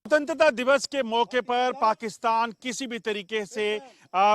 स्वतंत्रता दिवस के मौके पर पाकिस्तान किसी भी तरीके से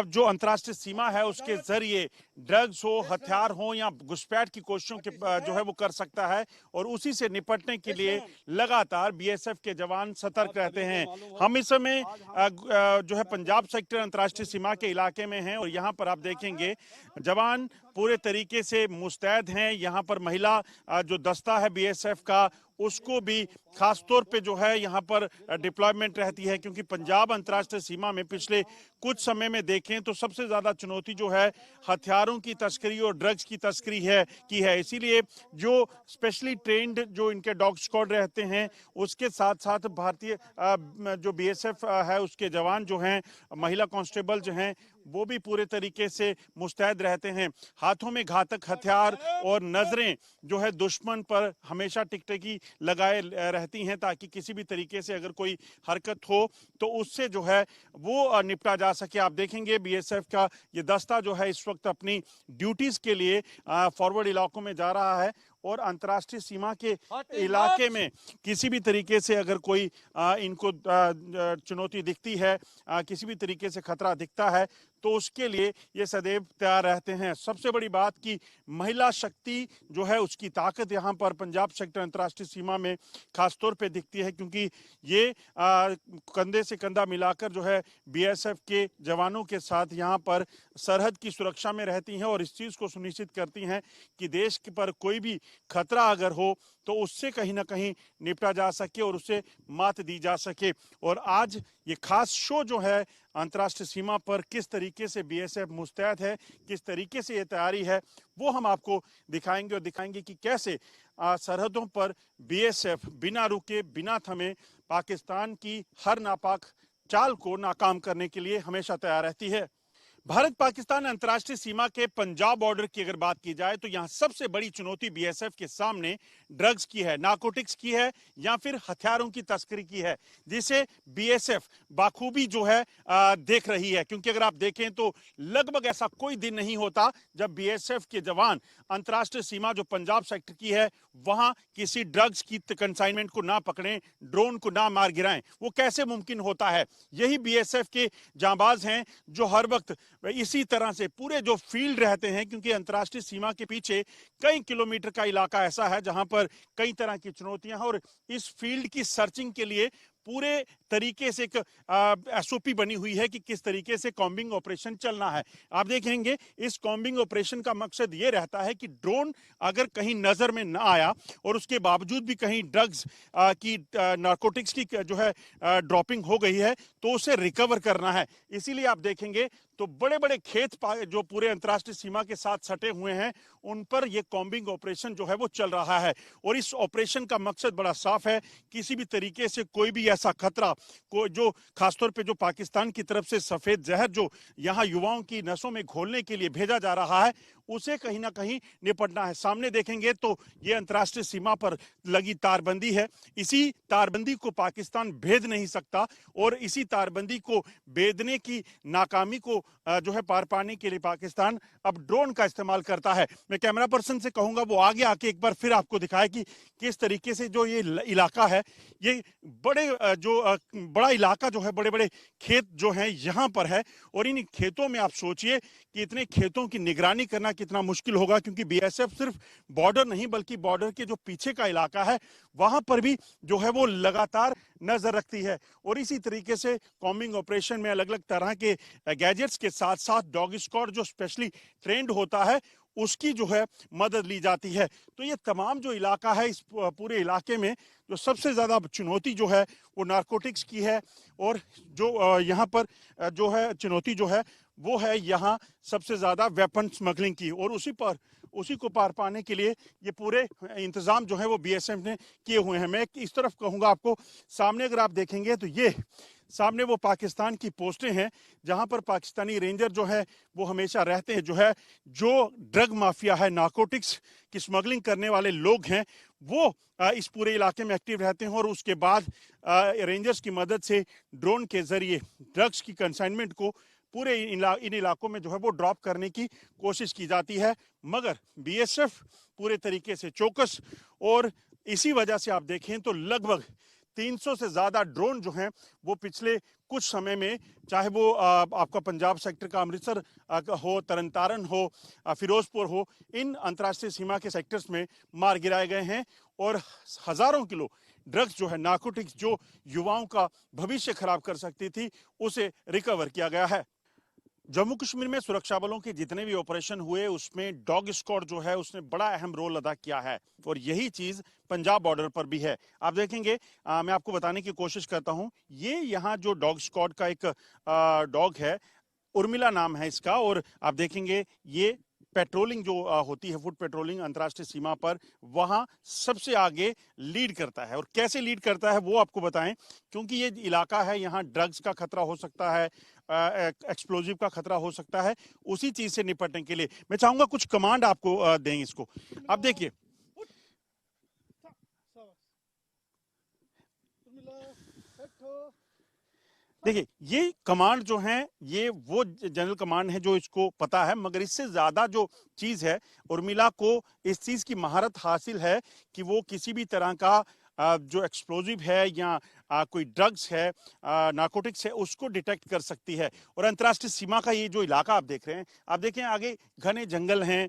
जो अंतर्राष्ट्रीय सीमा है उसके जरिए ड्रग्स हो, हथियार हो या घुसपैठ की कोशिशों के जो है वो कर सकता है और उसी से निपटने के लिए लगातार बीएसएफ के जवान सतर्क रहते हैं। हम इस समय जो है पंजाब सेक्टर अंतर्राष्ट्रीय सीमा के इलाके में हैं और यहाँ पर आप देखेंगे जवान पूरे तरीके से मुस्तैद हैं। यहाँ पर महिला जो दस्ता है बीएसएफ का उसको भी खास तौर पे जो है यहाँ पर डिप्लॉयमेंट रहती है, क्योंकि पंजाब अंतर्राष्ट्रीय सीमा में पिछले कुछ समय में देखें तो सबसे ज्यादा चुनौती जो है हथियारों की तस्करी और ड्रग्स की तस्करी है। इसीलिए जो स्पेशली ट्रेंड जो इनके डॉग स्क्वाड रहते हैं उसके साथ साथ भारतीय जो बीएसएफ है उसके जवान जो हैं, महिला कांस्टेबल जो हैं, वो भी पूरे तरीके से मुस्तैद रहते हैं। हाथों में घातक हथियार और नजरें जो है दुश्मन पर हमेशा टिकटकी लगाए रहती हैं ताकि किसी भी तरीके से अगर कोई हरकत हो तो उससे जो है वो निपटा जा सके। आप देखेंगे बीएसएफ का ये दस्ता जो है इस वक्त अपनी ड्यूटीज के लिए फॉरवर्ड इलाकों में जा रहा है और अंतर्राष्ट्रीय सीमा के इलाके में किसी भी तरीके से अगर कोई इनको चुनौती दिखती है, किसी भी तरीके से खतरा दिखता है तो उसके लिए ये सदैव तैयार रहते हैं। सबसे बड़ी बात कि महिला शक्ति जो है उसकी ताकत यहाँ पर पंजाब सेक्टर अंतर्राष्ट्रीय सीमा में खासतौर पे दिखती है, क्योंकि ये कंधे से कंधा मिलाकर जो है बीएसएफ के जवानों के साथ यहाँ पर सरहद की सुरक्षा में रहती हैं और इस चीज़ को सुनिश्चित करती हैं कि देश पर कोई भी खतरा अगर हो तो उससे कहीं ना कहीं निपटा जा सके और उससे मात दी जा सके। और आज ये खास शो जो है अंतर्राष्ट्रीय सीमा पर किस तरीके से बीएसएफ मुस्तैद है, किस तरीके से ये तैयारी है, वो हम आपको दिखाएंगे और दिखाएंगे कि कैसे सरहदों पर बीएसएफ बिना रुके बिना थमे पाकिस्तान की हर नापाक चाल को नाकाम करने के लिए हमेशा तैयार रहती है। भारत पाकिस्तान अंतर्राष्ट्रीय सीमा के पंजाब बॉर्डर की अगर बात की जाए तो यहाँ सबसे बड़ी चुनौती बीएसएफ के सामने ड्रग्स की है, नारकोटिक्स की है या फिर हथियारों की तस्करी की है, जिसे बीएसएफ बाखूबी जो है देख रही है। क्योंकि अगर आप देखें तो लगभग ऐसा कोई दिन नहीं होता जब बीएसएफ के जवान अंतर्राष्ट्रीय सीमा जो पंजाब सेक्टर की है वहां किसी ड्रग्स की कंसाइनमेंट को ना पकड़ें, ड्रोन को ना मार गिराएं। वो कैसे मुमकिन होता है? यही बीएसएफ के जांबाज हैं जो हर वक्त इसी तरह से पूरे जो फील्ड रहते हैं, क्योंकि अंतर्राष्ट्रीय सीमा के पीछे कई किलोमीटर का इलाका ऐसा है जहां पर कई तरह की चुनौतियां हैं और इस फील्ड की सर्चिंग के लिए पूरे तरीके से एक एसओपी बनी हुई है कि किस तरीके से कॉम्बिंग ऑपरेशन चलना है। आप देखेंगे इस कॉम्बिंग ऑपरेशन का मकसद ये रहता है कि ड्रोन अगर कहीं नजर में ना आया और उसके बावजूद भी कहीं ड्रग्स की नारकोटिक्स की जो है ड्रॉपिंग हो गई है तो उसे रिकवर करना है। इसीलिए आप देखेंगे तो बड़े बड़े खेत जो पूरे अंतर्राष्ट्रीय सीमा के साथ सटे हुए हैं उन पर यह कॉम्बिंग ऑपरेशन जो है वो चल रहा है। और इस ऑपरेशन का मकसद बड़ा साफ है, किसी भी तरीके से कोई भी ऐसा खतरा को जो खासतौर पे जो पाकिस्तान की तरफ से सफेद जहर जो यहाँ युवाओं की नसों में घोलने के लिए भेजा जा रहा है उसे कहीं ना कहीं निपटना है। सामने देखेंगे तो ये अंतर्राष्ट्रीय सीमा पर लगी तारबंदी है, इसी तारबंदी को पाकिस्तान भेद नहीं सकता और इसी तारबंदी को भेदने की नाकामी को जो है पार पाने के लिए पाकिस्तान अब ड्रोन का इस्तेमाल करता है। मैं कैमरा पर्सन से कहूंगा वो आगे आके एक बार फिर आपको दिखाए कि किस तरीके से जो ये इलाका है, ये बड़ा इलाका जो है, बड़े बड़े खेत जो हैं यहाँ पर है और इन खेतों में आप सोचिए कि इतने खेतों की निगरानी करना कितना मुश्किल होगा, क्योंकि बीएसएफ सिर्फ बॉर्डर नहीं बल्कि बॉर्डर के जो पीछे का इलाका है वहां पर भी जो है वो लगातार नजर रखती है। और इसी तरीके से कॉम्बिंग ऑपरेशन में अलग अलग तरह के गैजेट्स के साथ साथ डॉग स्क्वाड जो स्पेशली ट्रेंड होता है उसकी जो है मदद ली जाती है। तो ये तमाम जो इलाका है, इस पूरे इलाके में जो सबसे ज्यादा चुनौती जो है वो नारकोटिक्स की है और जो यहाँ पर जो है चुनौती जो है वो है यहाँ सबसे ज्यादा वेपन स्मगलिंग की। और उसी को पार पाने के लिए ये पूरे इंतजाम जो है वो बीएसएफ ने किए हुए हैं। मैं इस तरफ कहूंगा आपको, सामने अगर आप देखेंगे तो ये सामने वो पाकिस्तान की पोस्टें हैं जहां पर पाकिस्तानी रेंजर जो है वो हमेशा रहते हैं। जो ड्रग माफिया है, नारकोटिक्स की स्मगलिंग करने वाले लोग हैं वो इस पूरे इलाके में एक्टिव रहते हैं और उसके बाद रेंजर्स की मदद से ड्रोन के जरिए ड्रग्स की कंसाइनमेंट को पूरे इन इलाकों में जो है वो ड्रॉप करने की कोशिश की जाती है। मगर बीएसएफ पूरे तरीके से चौकस और इसी वजह से आप देखें तो लगभग 300 से ज्यादा ड्रोन जो हैं वो पिछले कुछ समय में, चाहे वो आपका पंजाब सेक्टर का अमृतसर हो, तरनतारन हो, फिरोजपुर हो, इन अंतर्राष्ट्रीय सीमा के सेक्टर्स में मार गिराए गए हैं और हजारों किलो ड्रग्स जो है, नार्कोटिक्स, जो युवाओं का भविष्य खराब कर सकती थी, उसे रिकवर किया गया है। जम्मू कश्मीर में सुरक्षा बलों के जितने भी ऑपरेशन हुए उसमें डॉग स्क्वाड जो है उसने बड़ा अहम रोल अदा किया है और यही चीज पंजाब बॉर्डर पर भी है। आप देखेंगे, मैं आपको बताने की कोशिश करता हूं, ये यहाँ जो डॉग स्क्वाड का एक डॉग है, उर्मिला नाम है इसका, और आप देखेंगे ये पेट्रोलिंग जो होती है, फुट पेट्रोलिंग अंतर्राष्ट्रीय सीमा पर, वहां सबसे आगे लीड करता है। और कैसे लीड करता है वो आपको बताएं, क्योंकि ये इलाका है, यहाँ ड्रग्स का खतरा हो सकता है, एक्सप्लोजिव का खतरा हो सकता है। उसी चीज से निपटने के लिए मैं चाहूंगा कुछ कमांड आपको दें इसको। आप देखिए, देखिए ये कमांड जो है ये वो जनरल कमांड है जो इसको पता है, मगर इससे ज्यादा जो चीज है, उर्मिला को इस चीज की महारत हासिल है कि वो किसी भी तरह का जो एक्सप्लोजिव है या कोई ड्रग्स है, नार्कोटिक्स है, उसको डिटेक्ट कर सकती है। और अंतर्राष्ट्रीय सीमा का ये जो इलाका आप देख रहे हैं, आप देखें आगे घने जंगल हैं,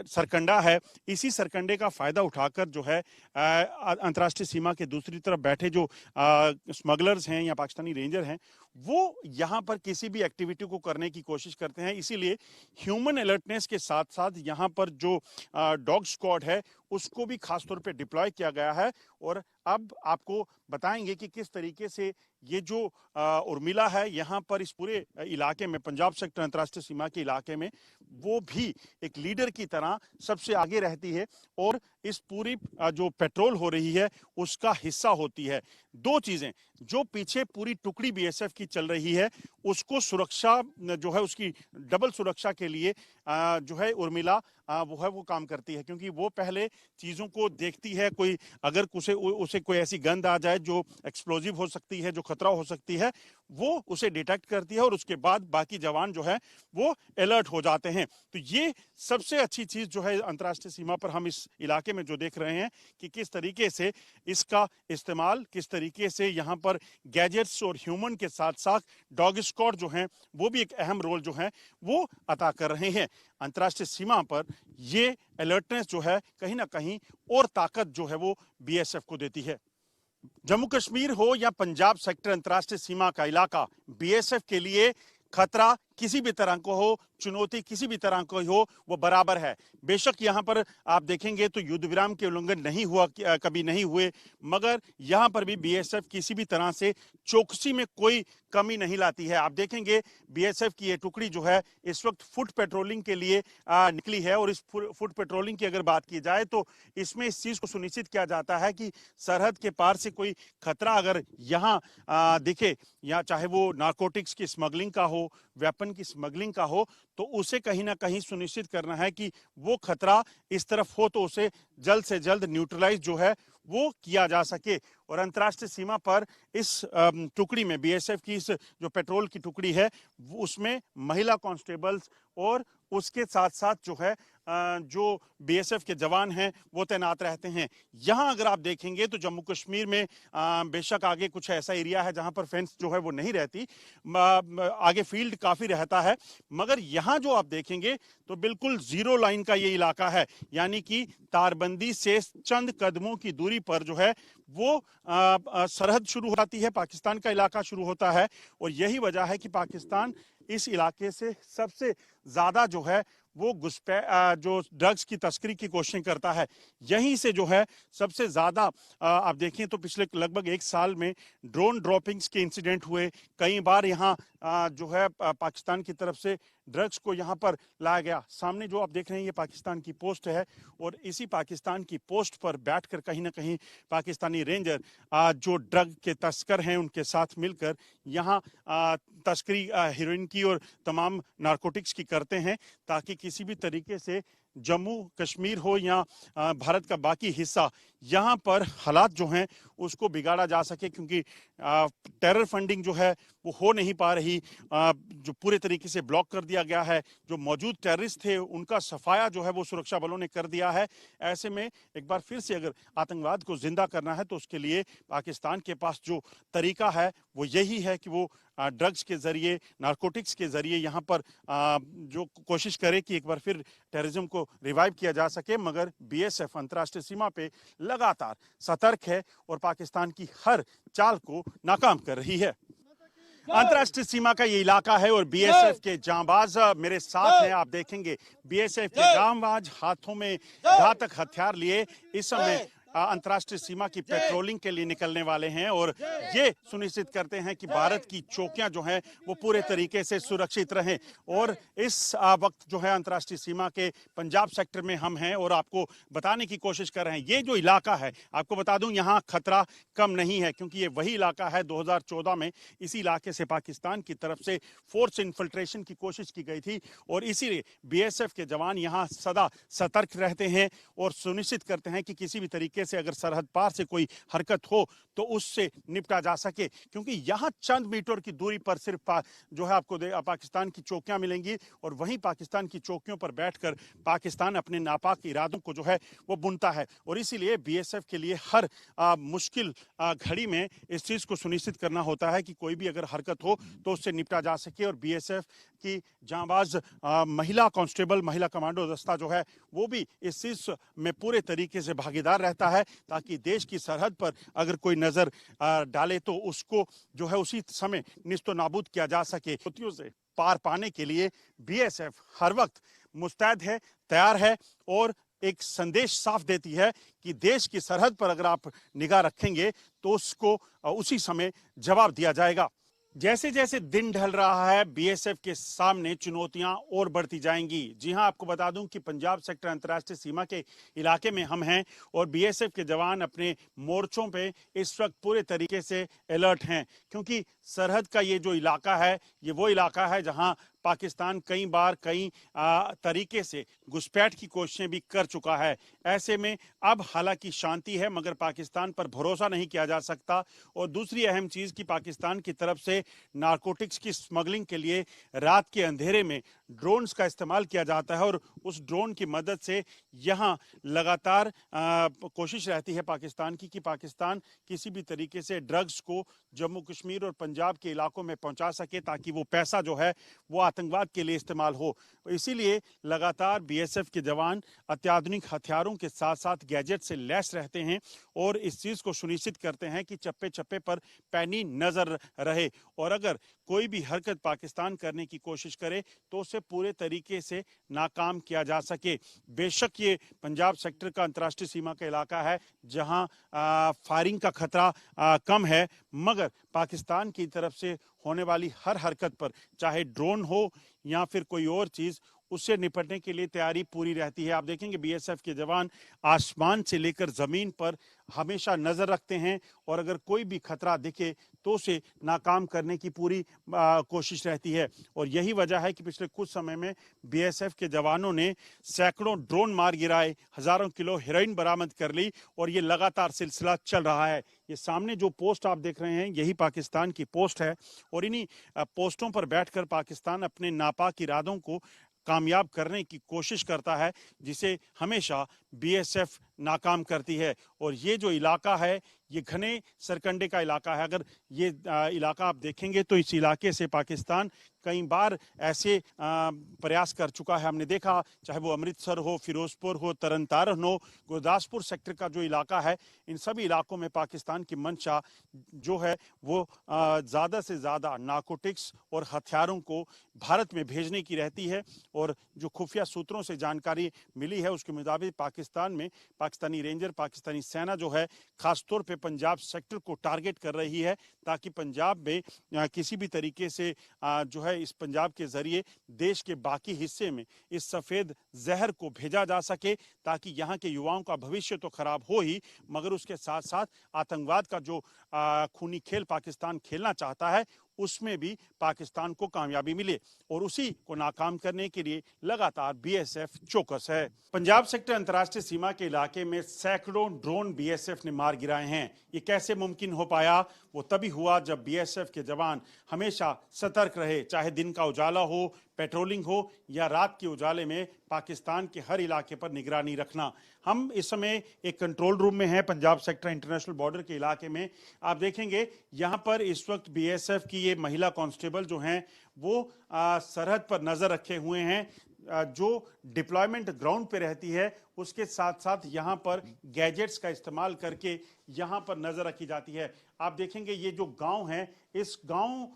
सरकंडा है, इसी सरकंडे का फायदा उठाकर जो है अंतर्राष्ट्रीय सीमा के दूसरी तरफ बैठे जो स्मगलर्स हैं या पाकिस्तानी रेंजर हैं, वो यहाँ पर किसी भी एक्टिविटी को करने की कोशिश करते हैं। इसीलिए ह्यूमन अलर्टनेस के साथ साथ यहाँ पर जो डॉग स्क्वाड है उसको भी खासतौर पे डिप्लॉय किया गया है। और अब आपको बताएंगे कि किस तरीके से ये जो उर्मिला है यहाँ पर इस पूरे इलाके में, पंजाब सेक्टर अंतर्राष्ट्रीय सीमा के इलाके में, वो भी एक लीडर की तरह सबसे आगे रहती है और इस पूरी जो पेट्रोल हो रही है उसका हिस्सा होती है। दो चीजें, जो पीछे पूरी टुकड़ी बीएसएफ की चल रही है उसको सुरक्षा जो है, उसकी डबल सुरक्षा के लिए जो है उर्मिला वो काम करती है, क्योंकि वो पहले चीजों को देखती है। कोई अगर उसे कोई ऐसी गंध आ जाए जो एक्सप्लोजिव हो सकती है, जो खतरा हो सकती है, वो उसे डिटेक्ट करती है और उसके बाद बाकी जवान जो है वो अलर्ट हो जाते हैं। तो ये सबसे अच्छी चीज जो है अंतर्राष्ट्रीय सीमा पर हम इस इलाके में जो देख रहे हैं कि किस तरीके से इसका इस्तेमाल, किस तरीके से यहाँ पर गैजेट्स और ह्यूमन के साथ साथ डॉग स्क्वाड जो हैं वो भी एक अहम रोल जो है वो अदा कर रहे हैं। अंतर्राष्ट्रीय सीमा पर ये अलर्टनेस जो है कहीं ना कहीं और ताकत जो है वो बीएसएफ को देती है। जम्मू कश्मीर हो या पंजाब सेक्टर अंतर्राष्ट्रीय सीमा का इलाका, बीएसएफ के लिए खतरा किसी भी तरह को हो, चुनौती किसी भी तरह को हो, वो बराबर है। बेशक यहाँ पर आप देखेंगे तो युद्ध विराम के उल्लंघन नहीं हुआ, कभी नहीं हुए, मगर यहाँ पर भी बीएसएफ किसी भी तरह से चौकसी में कोई कमी नहीं लाती है। आप देखेंगे बीएसएफ की ये टुकड़ी जो है इस वक्त फुट पेट्रोलिंग के लिए निकली है और इस फुट पेट्रोलिंग की अगर बात की जाए तो इसमें इस चीज को सुनिश्चित किया जाता है कि सरहद के पार से कोई खतरा अगर यहाँ दिखे, या चाहे वो नार्कोटिक्स की स्मगलिंग का हो, वेपन की स्मगलिंग का हो, तो उसे कहीं ना कहीं सुनिश्चित करना है कि वो खतरा इस तरफ हो तो उसे जल्द से जल्द न्यूट्रलाइज जो है वो किया जा सके। और अंतर्राष्ट्रीय सीमा पर इस टुकड़ी में, बीएसएफ की इस जो पेट्रोल की टुकड़ी है, उसमें महिला कांस्टेबल्स और उसके साथ साथ जो है जो बीएसएफ के जवान हैं वो तैनात रहते हैं। यहाँ अगर आप देखेंगे तो जम्मू कश्मीर में बेशक आगे कुछ ऐसा एरिया है जहाँ पर फेंस जो है वो नहीं रहती, आगे फील्ड काफी रहता है, मगर यहाँ जो आप देखेंगे तो बिल्कुल जीरो लाइन का ये इलाका है, यानी कि तारबंदी से चंद कदमों की दूरी पर जो है वो सरहद शुरू हो जाती है, पाकिस्तान का इलाका शुरू होता है। और यही वजह है कि पाकिस्तान इस इलाके से सबसे ज्यादा जो है वो जो ड्रग्स की तस्करी की कोशिश करता है। यहीं से जो है सबसे ज्यादा आप देखें तो पिछले लगभग एक साल में ड्रोन ड्रॉपिंग्स के इंसिडेंट हुए, कई बार यहाँ जो है पाकिस्तान की तरफ से ड्रग्स को यहाँ पर लाया गया। सामने जो आप देख रहे हैं ये पाकिस्तान की पोस्ट है और इसी पाकिस्तान की पोस्ट पर बैठकर कहीं ना कहीं पाकिस्तानी रेंजर जो ड्रग के तस्कर हैं उनके साथ मिलकर यहाँ तस्करी हीरोइन की और तमाम नार्कोटिक्स की करते हैं, ताकि किसी भी तरीके से जम्मू कश्मीर हो या भारत का बाकी हिस्सा, यहाँ पर हालात जो हैं उसको बिगाड़ा जा सके, क्योंकि टेरर फंडिंग जो है वो हो नहीं पा रही, जो पूरे तरीके से ब्लॉक कर दिया गया है। जो मौजूद टेररिस्ट थे उनका सफाया जो है वो सुरक्षा बलों ने कर दिया है। ऐसे में एक बार फिर से अगर आतंकवाद को जिंदा करना है तो उसके लिए पाकिस्तान के पास जो तरीका है वो यही है कि वो ड्रग्स के जरिए, नारकोटिक्स के जरिए यहाँ पर जो कोशिश करे कि एक बार फिर टेररिज्म को रिवाइव किया जा सके। मगर बीएसएफ अंतर्राष्ट्रीय सीमा पे लगातार सतर्क है और पाकिस्तान की हर चाल को नाकाम कर रही है। अंतर्राष्ट्रीय सीमा का ये इलाका है और बीएसएफ के जांबाज मेरे साथ हैं। आप देखेंगे बीएसएफ के जांबाज हाथों में घातक हथियार लिए इस समय अंतर्राष्ट्रीय सीमा की पेट्रोलिंग के लिए निकलने वाले हैं और ये सुनिश्चित करते हैं कि भारत की चौकियां जो हैं वो पूरे तरीके से सुरक्षित रहें। और इस वक्त जो है अंतर्राष्ट्रीय सीमा के पंजाब सेक्टर में हम हैं और आपको बताने की कोशिश कर रहे हैं। ये जो इलाका है, आपको बता दूं, यहाँ खतरा कम नहीं है, क्योंकि ये वही इलाका है 2014 में इसी इलाके से पाकिस्तान की तरफ से फोर्स इन्फिल्ट्रेशन की कोशिश की गई थी और इसीलिए बीएसएफ के जवान यहाँ सदा सतर्क रहते हैं और सुनिश्चित करते हैं कि किसी भी तरीके से अगर सरहद पार से कोई हरकत हो तो उससे निपटा जा सके, क्योंकि यहां चंद मीटर की दूरी पर सिर्फ जो है आपको पाकिस्तान की चौकियां मिलेंगी और वहीं पाकिस्तान की चौकियों पर बैठकर पाकिस्तान अपने नापाक इरादों को जो है वो बुनता है। और इसीलिए बीएसएफ के लिए हर मुश्किल घड़ी में इस चीज को सुनिश्चित करना होता है कि कोई भी अगर हरकत हो तो उससे निपटा जा सके। और बीएसएफ की जांबाज महिला कांस्टेबल, महिला कमांडो दस्ता जो है वो भी इस चीज में पूरे तरीके से भागीदार रहता है, ताकि देश की सरहद पर अगर कोई नजर डाले तो उसको जो है उसी समय निस्तो नाबूद किया जा सके। चुनौतियों से पार पाने के लिए बीएसएफ हर वक्त मुस्तैद है, तैयार है और एक संदेश साफ देती है कि देश की सरहद पर अगर आप निगाह रखेंगे तो उसको उसी समय जवाब दिया जाएगा। जैसे जैसे दिन ढल रहा है बीएसएफ के सामने चुनौतियां और बढ़ती जाएंगी। जी हां, आपको बता दूं कि पंजाब सेक्टर अंतर्राष्ट्रीय सीमा के इलाके में हम हैं और बीएसएफ के जवान अपने मोर्चों पे इस वक्त पूरे तरीके से अलर्ट हैं, क्योंकि सरहद का ये जो इलाका है ये वो इलाका है जहां पाकिस्तान कई बार कई तरीके से घुसपैठ की कोशिशें भी कर चुका है। ऐसे में अब हालांकि शांति है मगर पाकिस्तान पर भरोसा नहीं किया जा सकता। और दूसरी अहम चीज कि पाकिस्तान की तरफ से नारकोटिक्स की स्मगलिंग के लिए रात के अंधेरे में ड्रोन्स का इस्तेमाल किया जाता है और उस ड्रोन की मदद से यहाँ लगातार कोशिश रहती है पाकिस्तान की कि पाकिस्तान किसी भी तरीके से ड्रग्स को जम्मू कश्मीर और पंजाब के इलाकों में पहुंचा सके, ताकि वो पैसा जो है वो आतंकवाद के लिए इस्तेमाल हो। इसीलिए लगातार बीएसएफ के जवान अत्याधुनिक हथियारों के साथ साथ गैजेट से लैस रहते हैं और इस चीज को सुनिश्चित करते हैं कि चप्पे चप्पे पर पैनी नजर रहे और अगर कोई भी हरकत पाकिस्तान करने की कोशिश करे तो उसे पूरे तरीके से नाकाम किया जा सके। बेशक ये पंजाब सेक्टर का अंतर्राष्ट्रीय सीमा का इलाका है जहां फायरिंग का खतरा कम है, मगर पाकिस्तान की तरफ से होने वाली हर हरकत पर, चाहे ड्रोन हो या फिर कोई और चीज, उससे निपटने के लिए तैयारी पूरी रहती है। आप देखेंगे बीएसएफ के जवान आसमान से लेकर जमीन पर हमेशा नजर रखते हैं और अगर कोई भी खतरा दिखे तो उसे नाकाम करने की पूरी कोशिश रहती है। और यही वजह है कि पिछले कुछ समय में बीएसएफ के जवानों ने सैकड़ों ड्रोन मार गिराए, हजारों किलो हेरोइन बरामद कर ली और ये लगातार सिलसिला चल रहा है। ये सामने जो पोस्ट आप देख रहे हैं यही पाकिस्तान की पोस्ट है और इन्हीं पोस्टों पर बैठकर पाकिस्तान अपने नापाक इरादों को कामयाब करने की कोशिश करता है, जिसे हमेशा बीएसएफ नाकाम करती है। और ये जो इलाका है ये घने सरकंडे का इलाका है। अगर ये इलाका आप देखेंगे तो इस इलाके से पाकिस्तान कई बार ऐसे प्रयास कर चुका है। हमने देखा, चाहे वो अमृतसर हो, फिरोजपुर हो, तरन तारण हो, गुरदासपुर सेक्टर का जो इलाका है, इन सभी इलाकों में पाकिस्तान की मंशा जो है वो ज़्यादा से ज़्यादा नारकोटिक्स और हथियारों को भारत में भेजने की रहती है। और जो खुफिया सूत्रों से जानकारी मिली है उसके मुताबिक पाकिस्तान में पाकिस्तानी रेंजर, पाकिस्तानी सेना जो है खासतौर पे पंजाब सेक्टर को टारगेट कर रही है, ताकि पंजाब में किसी भी तरीके से जो है इस पंजाब के जरिए देश के बाकी हिस्से में इस सफेद जहर को भेजा जा सके, ताकि यहाँ के युवाओं का भविष्य तो खराब हो ही, मगर उसके साथ साथ आतंकवाद का जो खूनी खेल पाकिस्तान खेलना चाहता है उसमें भी पाकिस्तान को कामयाबी मिले और उसी को नाकाम करने के लिए लगातार बीएसएफ चौकस है। पंजाब सेक्टर अंतर्राष्ट्रीय सीमा के इलाके में सैकड़ों ड्रोन बीएसएफ ने मार गिराए हैं। ये कैसे मुमकिन हो पाया? वो तभी हुआ जब बीएसएफ के जवान हमेशा सतर्क रहे, चाहे दिन का उजाला हो, पेट्रोलिंग हो या रात के उजाले में पाकिस्तान के हर इलाके पर निगरानी रखना। हम इस समय एक कंट्रोल रूम में हैं पंजाब सेक्टर इंटरनेशनल बॉर्डर के इलाके में। आप देखेंगे यहाँ पर इस वक्त बीएसएफ की ये महिला कांस्टेबल जो हैं वो सरहद पर नजर रखे हुए हैं। जो डिप्लॉयमेंट ग्राउंड पे रहती है उसके साथ साथ यहाँ पर गैजेट्स का इस्तेमाल करके यहाँ पर नजर रखी जाती है। आप देखेंगे ये जो गांव है, इस गांव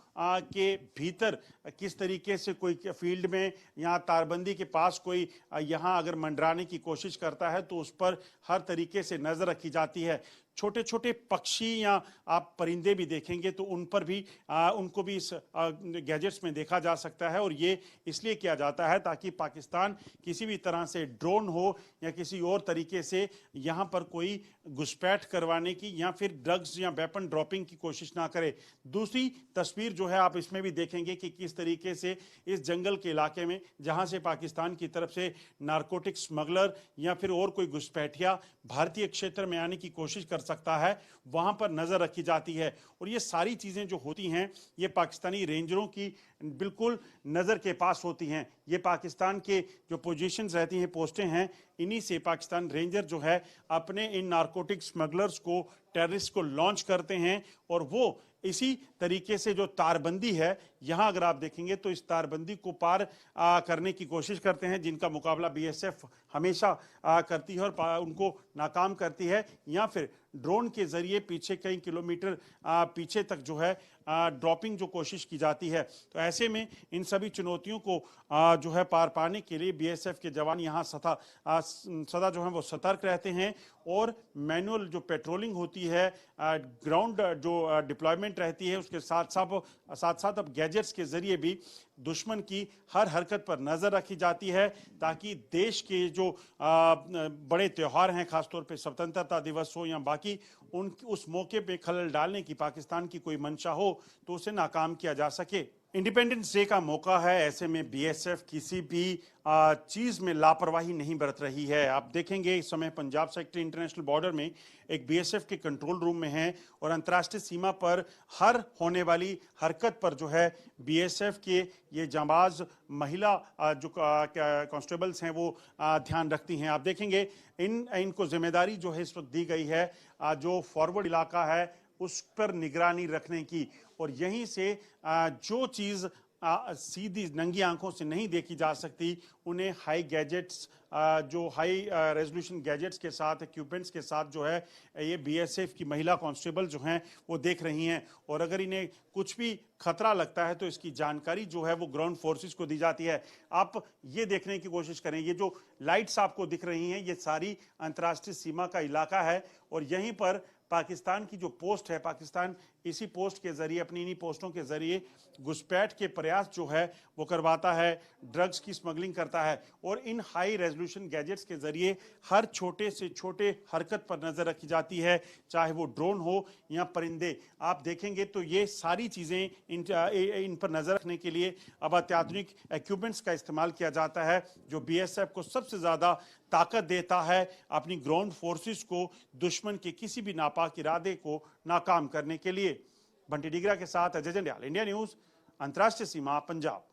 के भीतर किस तरीके से कोई फील्ड में यहाँ तारबंदी के पास कोई यहाँ अगर मंडराने की कोशिश करता है तो उस पर हर तरीके से नजर रखी जाती है। छोटे छोटे पक्षी या आप परिंदे भी देखेंगे तो उन पर भी उनको भी इस गैजेट्स में देखा जा सकता है और ये इसलिए किया जाता है ताकि पाकिस्तान किसी भी तरह से ड्रोन हो या किसी और तरीके से यहाँ पर कोई घुसपैठ करवाने की या फिर ड्रग्स या वेपन ड्रॉपिंग की कोशिश ना करे। दूसरी तस्वीर जो है आप इसमें भी देखेंगे कि किस तरीके से इस जंगल के इलाके में जहाँ से पाकिस्तान की तरफ से नारकोटिक स्मगलर या फिर और कोई घुसपैठिया भारतीय क्षेत्र में आने की कोशिश कर सकता है, वहां पर नजर रखी जाती है। और ये सारी चीजें जो होती हैं ये पाकिस्तानी रेंजरों की बिल्कुल नजर के पास होती हैं। ये पाकिस्तान के जो पोजीशंस रहती हैं, पोस्टें हैं, इन्हीं से पाकिस्तान रेंजर जो है अपने इन नारकोटिक स्मगलर्स को, टेररिस्ट को लॉन्च करते हैं और वो इसी तरीके से जो तारबंदी है यहाँ अगर आप देखेंगे तो इस तारबंदी को पार करने की कोशिश करते हैं, जिनका मुकाबला बीएसएफ हमेशा करती है और उनको नाकाम करती है। या फिर ड्रोन के जरिए पीछे कई किलोमीटर पीछे तक जो है ड्रॉपिंग जो कोशिश की जाती है। तो ऐसे में इन सभी चुनौतियों को जो है पार पाने के लिए बीएसएफ के जवान यहाँ सदा जो है वो सतर्क रहते हैं और मैनुअल जो पेट्रोलिंग होती है, ग्राउंड जो डिप्लॉयमेंट रहती है, उसके साथ साथ अब गैजेट्स के जरिए भी दुश्मन की हर हरकत पर नजर रखी जाती है ताकि देश के जो बड़े त्योहार हैं, खासतौर पे स्वतंत्रता दिवस हो या बाकी उस मौके पे खलल डालने की पाकिस्तान की कोई मंशा हो तो उसे नाकाम किया जा सके। इंडिपेंडेंस डे का मौका है, ऐसे में बीएसएफ किसी भी चीज में लापरवाही नहीं बरत रही है। आप देखेंगे इस समय पंजाब सेक्टर इंटरनेशनल बॉर्डर में एक बीएसएफ के कंट्रोल रूम में है और अंतर्राष्ट्रीय सीमा पर हर होने वाली हरकत पर जो है बीएसएफ के ये जांबाज महिला जो कांस्टेबल्स हैं वो ध्यान रखती हैं। आप देखेंगे इनको जिम्मेदारी जो है इस वक्त दी गई है जो फॉरवर्ड इलाका है उस पर निगरानी रखने की और यहीं से जो चीज सीधी नंगी आंखों से नहीं देखी जा सकती उन्हें हाई गैजेट्स जो हाई रेजोल्यूशन गैजेट्स के साथ, इक्विपमेंट्स के साथ जो है ये बीएसएफ की महिला कांस्टेबल जो हैं वो देख रही हैं और अगर इन्हें कुछ भी खतरा लगता है तो इसकी जानकारी जो है वो ग्राउंड फोर्सेस को दी जाती है। आप ये देखने की कोशिश करें, ये जो लाइट्स आपको दिख रही हैं ये सारी अंतर्राष्ट्रीय सीमा का इलाका है और यहीं पर पाकिस्तान की जो पोस्ट है, पाकिस्तान इसी पोस्ट के जरिए, अपनी इन्हीं पोस्टों के जरिए घुसपैठ के प्रयास जो है वो करवाता है, ड्रग्स की स्मगलिंग करता है और इन हाई रेजोल्यूशन गैजेट्स के जरिए हर छोटे से छोटे हरकत पर नजर रखी जाती है, चाहे वो ड्रोन हो या परिंदे। आप देखेंगे तो ये सारी चीजें इन पर नजर रखने के लिए अब अत्याधुनिक इक्विपमेंट्स का इस्तेमाल किया जाता है जो बीएसएफ को सबसे ज्यादा ताकत देता है अपनी ग्राउंड फोर्सेस को दुश्मन के किसी भी नापाक इरादे को नाकाम करने के लिए। बंटी डिगरा के साथ अजय जंडियाल, इंडिया न्यूज, अंतर्राष्ट्रीय सीमा, पंजाब।